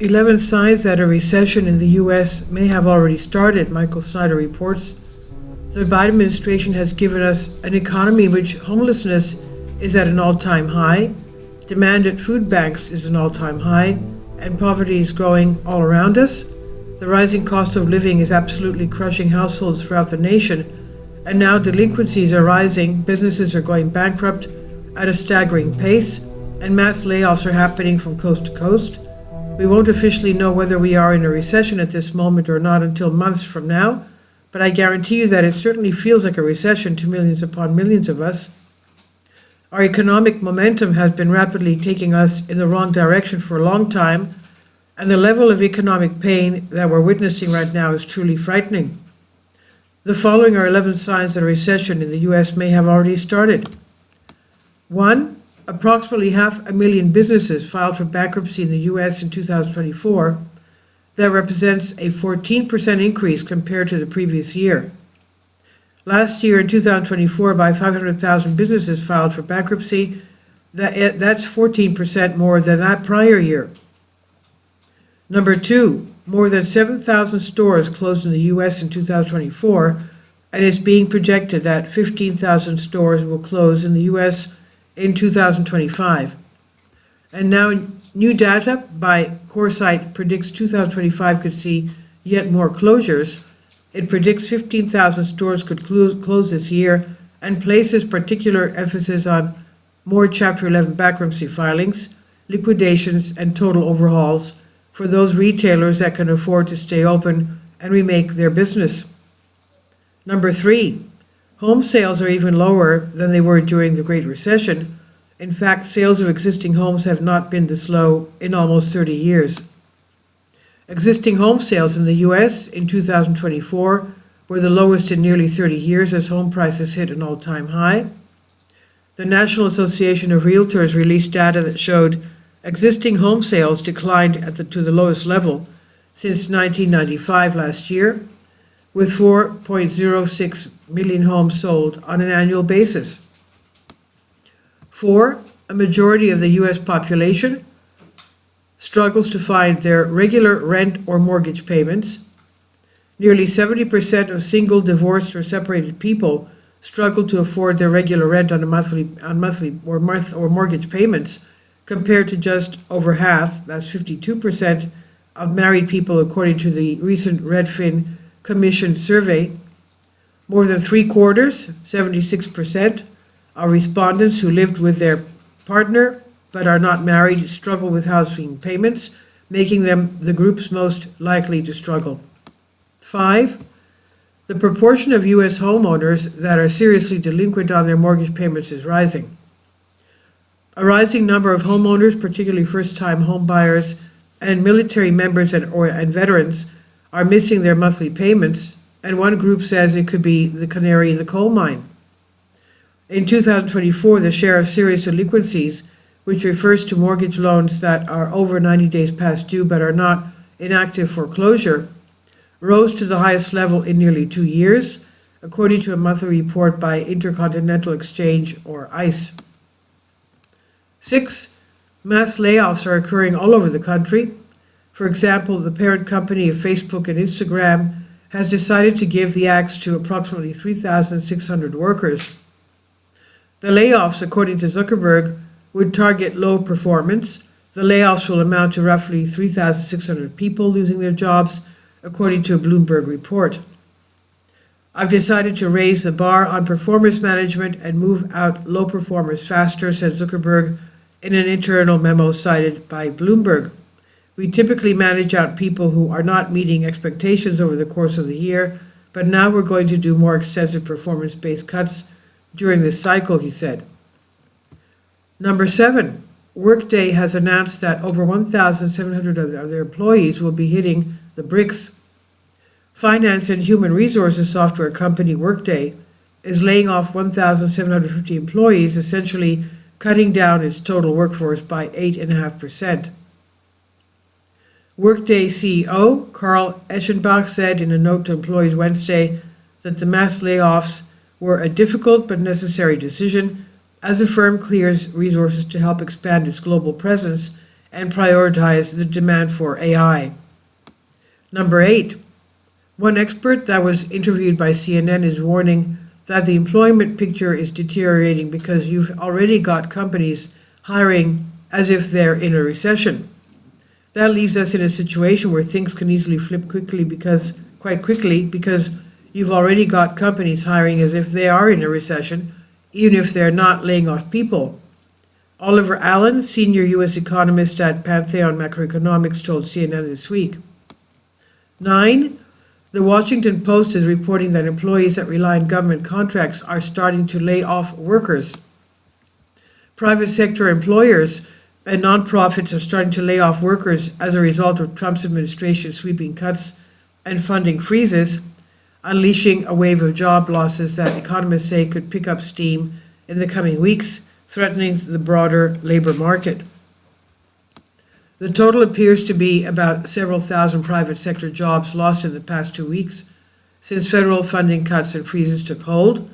11 signs that a recession in the U.S. may have already started, Michael Snyder reports. The Biden administration has given us an economy in which homelessness is at an all-time high, demand at food banks is an all-time high, and poverty is growing all around us. The rising cost of living is absolutely crushing households throughout the nation, and now delinquencies are rising, businesses are going bankrupt at a staggering pace, and mass layoffs are happening from coast to coast. We won't officially know whether we are in a recession at this moment or not until months from now, but I guarantee you that it certainly feels like a recession to millions upon millions of us. Our economic momentum has been rapidly taking us in the wrong direction for a long time, and the level of economic pain that we're witnessing right now is truly frightening. The following are 11 signs that a recession in the U.S. may have already started. 1. Approximately 500,000 businesses filed for bankruptcy in the U.S. in 2024. That represents a 14% increase compared to the previous year. Last year in 2024, about 500,000 businesses filed for bankruptcy. That's 14% more than that prior year. Number 2, more than 7,000 stores closed in the U.S. in 2024, and it's being projected that 15,000 stores will close in the U.S. in 2025. And now new data by Coresight predicts 2025 could see yet more closures. It predicts 15,000 stores could close this year and places particular emphasis on more Chapter 11 bankruptcy filings, liquidations, and total overhauls for those retailers that can afford to stay open and remake their business. Number 3, home sales are even lower than they were during the Great Recession. In fact, sales of existing homes have not been this low in almost 30 years. Existing home sales in the U.S. in 2024 were the lowest in nearly 30 years as home prices hit an all-time high. The National Association of Realtors released data that showed existing home sales declined to the lowest level since 1995 last year, with 4.06 million homes sold on an annual basis. 4, a majority of the U.S. population struggles to find their regular rent or mortgage payments. Nearly 70% of single, divorced, or separated people struggle to afford their regular rent on monthly or mortgage payments, compared to just over half, that's 52%, of married people, according to the recent Redfin Commission survey. More than 3/4, 76%, of respondents who lived with their partner but are not married struggle with housing payments, making them the groups most likely to struggle. 5, the proportion of U.S. homeowners that are seriously delinquent on their mortgage payments is rising. A rising number of homeowners, particularly first-time home buyers and military members and veterans, are missing their monthly payments, and one group says it could be the canary in the coal mine. In 2024, the share of serious delinquencies, which refers to mortgage loans that are over 90 days past due but are not in active foreclosure, rose to the highest level in nearly 2 years, according to a monthly report by Intercontinental Exchange, or ICE. 6, mass layoffs are occurring all over the country. For example, the parent company of Facebook and Instagram has decided to give the axe to approximately 3,600 workers. The layoffs, according to Zuckerberg, would target low performance. The layoffs will amount to roughly 3,600 people losing their jobs, according to a Bloomberg report. I've decided to raise the bar on performance management and move out low performers faster, said Zuckerberg in an internal memo cited by Bloomberg. We typically manage out people who are not meeting expectations over the course of the year, but now we're going to do more extensive performance-based cuts during this cycle, he said. Number 7, Workday has announced that over 1,700 of their employees will be hitting the bricks. Finance and human resources software company Workday is laying off 1,750 employees, essentially cutting down its total workforce by 8.5%. Workday CEO Carl Eschenbach said in a note to employees Wednesday that the mass layoffs were a difficult but necessary decision as the firm clears resources to help expand its global presence and prioritize the demand for AI. Number 8, one expert that was interviewed by CNN is warning that the employment picture is deteriorating because you've already got companies hiring as if they're in a recession. That leaves us in a situation where things can easily flip quite quickly because you've already got companies hiring as if they are in a recession, even if they're not laying off people. Oliver Allen, senior U.S. economist at Pantheon Macroeconomics, told CNN this week. 9, the Washington Post is reporting that employees that rely on government contracts are starting to lay off workers. Private sector employers and nonprofits are starting to lay off workers as a result of Trump's administration's sweeping cuts and funding freezes, unleashing a wave of job losses that economists say could pick up steam in the coming weeks, threatening the broader labor market. The total appears to be about several thousand private sector jobs lost in the past 2 weeks since federal funding cuts and freezes took hold.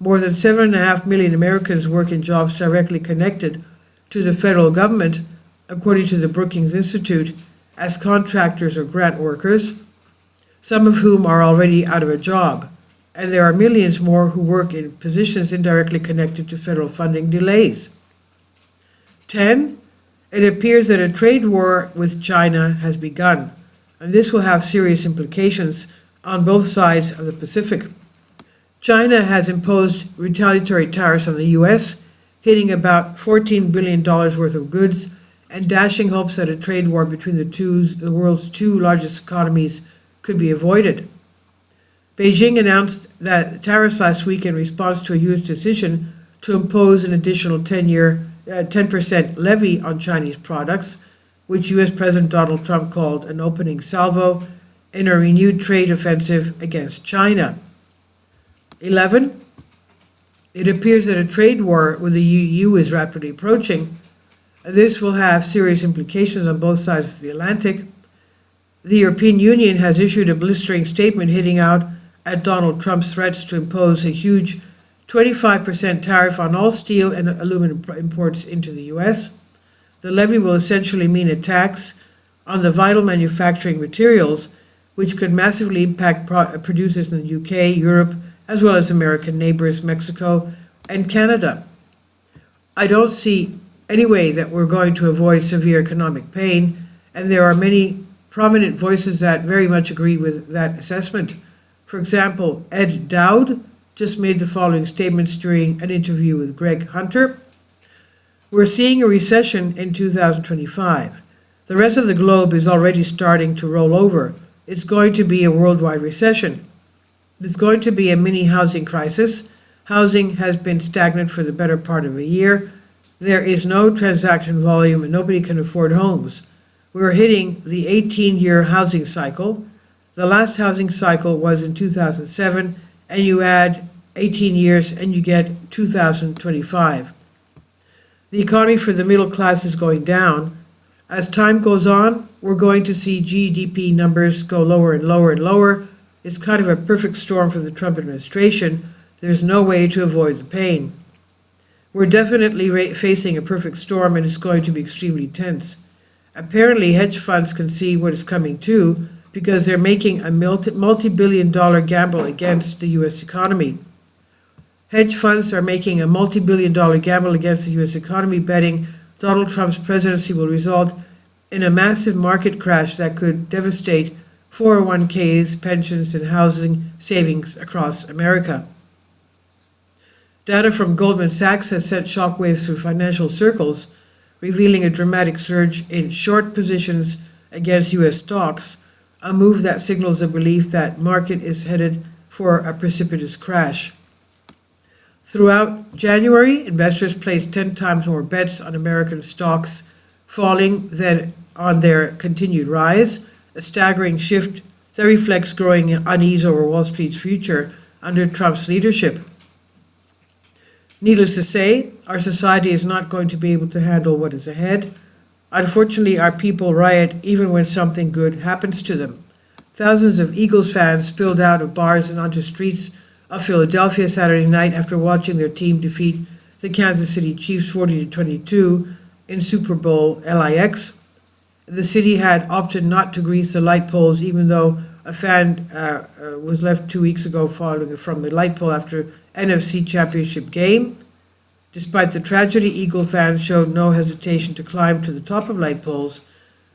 More than 7.5 million Americans work in jobs directly connected to the federal government, according to the Brookings Institute, as contractors or grant workers, some of whom are already out of a job, and there are millions more who work in positions indirectly connected to federal funding delays. 10, it appears that a trade war with China has begun, and this will have serious implications on both sides of the Pacific. China has imposed retaliatory tariffs on the U.S., hitting about $14 billion worth of goods and dashing hopes that a trade war between the world's two largest economies could be avoided. Beijing announced that tariffs last week in response to a U.S. decision to impose an additional 10% levy on Chinese products, which U.S. President Donald Trump called an opening salvo in a renewed trade offensive against China. 11, it appears that a trade war with the EU is rapidly approaching. This will have serious implications on both sides of the Atlantic. The European Union has issued a blistering statement hitting out at Donald Trump's threats to impose a huge 25% tariff on all steel and aluminum imports into the U.S. The levy will essentially mean a tax on the vital manufacturing materials, which could massively impact producers in the UK, Europe, as well as American neighbors, Mexico and Canada. I don't see any way that we're going to avoid severe economic pain, and there are many prominent voices that very much agree with that assessment. For example, Ed Dowd just made the following statements during an interview with Greg Hunter. We're seeing a recession in 2025. The rest of the globe is already starting to roll over. It's going to be a worldwide recession. It's going to be a mini housing crisis. Housing has been stagnant for the better part of a year. There is no transaction volume and nobody can afford homes. We're hitting the 18-year housing cycle. The last housing cycle was in 2007, and you add 18 years and you get 2025. The economy for the middle class is going down. As time goes on, we're going to see GDP numbers go lower and lower and lower. It's kind of a perfect storm for the Trump administration. There's no way to avoid the pain. We're definitely facing a perfect storm, and it's going to be extremely tense. Apparently, hedge funds can see what is coming too, because they're making a multi-billion-dollar gamble against the U.S. economy. Hedge funds are making a multi-billion-dollar gamble against the U.S. economy, betting Donald Trump's presidency will result in a massive market crash that could devastate 401ks, pensions, and housing savings across America. Data from Goldman Sachs has sent shockwaves through financial circles, revealing a dramatic surge in short positions against U.S. stocks, a move that signals a belief that market is headed for a precipitous crash. Throughout January, investors placed 10 times more bets on American stocks falling than on their continued rise, a staggering shift that reflects growing unease over Wall Street's future under Trump's leadership. Needless to say, our society is not going to be able to handle what is ahead. Unfortunately, our people riot even when something good happens to them. Thousands of Eagles fans spilled out of bars and onto streets of Philadelphia Saturday night after watching their team defeat the Kansas City Chiefs 40-22 in Super Bowl LIX. The city had opted not to grease the light poles, even though a fan was left 2 weeks ago following from the light pole after NFC Championship game. Despite the tragedy, Eagle fans showed no hesitation to climb to the top of light poles,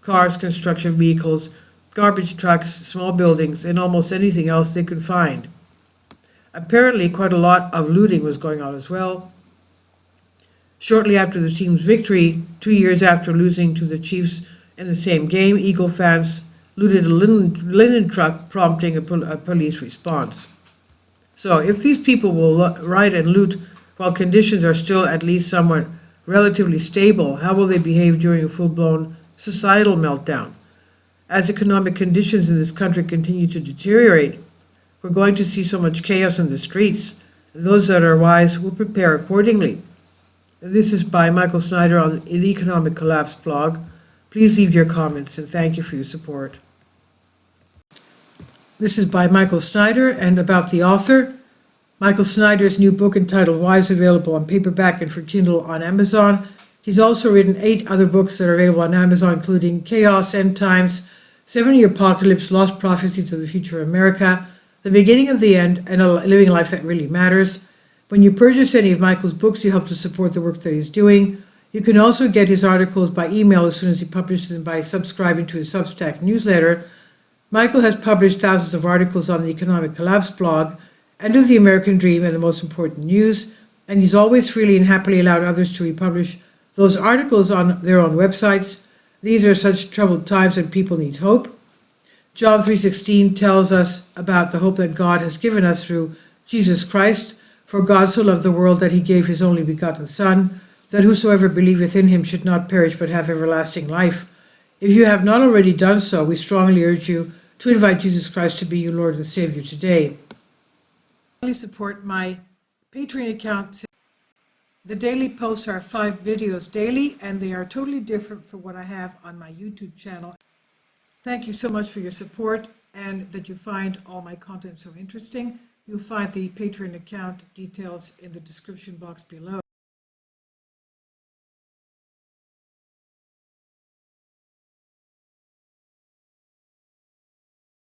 cars, construction vehicles, garbage trucks, small buildings, and almost anything else they could find. Apparently, quite a lot of looting was going on as well. Shortly after the team's victory, 2 years after losing to the Chiefs in the same game, Eagle fans looted a linen truck, prompting a police response. So if these people will riot and loot while conditions are still at least somewhat relatively stable, how will they behave during a full-blown societal meltdown? As economic conditions in this country continue to deteriorate, we're going to see so much chaos in the streets, and those that are wise will prepare accordingly. This is by Michael Snyder on the Economic Collapse blog. Please leave your comments, and thank you for your support. This is by Michael Snyder, and about the author. Michael Snyder's new book entitled Why is available on paperback and for Kindle on Amazon. He's also written 8 other books that are available on Amazon, including Chaos, End Times, 70 Apocalypse, Lost Prophecies of the Future of America, The Beginning of the End, and Living a Life That Really Matters. When you purchase any of Michael's books, you help to support the work that he's doing. You can also get his articles by email as soon as he publishes them by subscribing to his Substack newsletter. Michael has published thousands of articles on the Economic Collapse blog, End of the American Dream, and the Most Important News, and he's always freely and happily allowed others to republish those articles on their own websites. These are such troubled times and people need hope. John 3:16 tells us about the hope that God has given us through Jesus Christ. For God so loved the world that he gave his only begotten Son, that whosoever believeth in him should not perish but have everlasting life. If you have not already done so, we strongly urge you to invite Jesus Christ to be your Lord and Savior today. Please support my Patreon account. The daily posts are 5 videos daily, and they are totally different from what I have on my YouTube channel. Thank you so much for your support and that you find all my content so interesting. You'll find the Patreon account details in the description box below.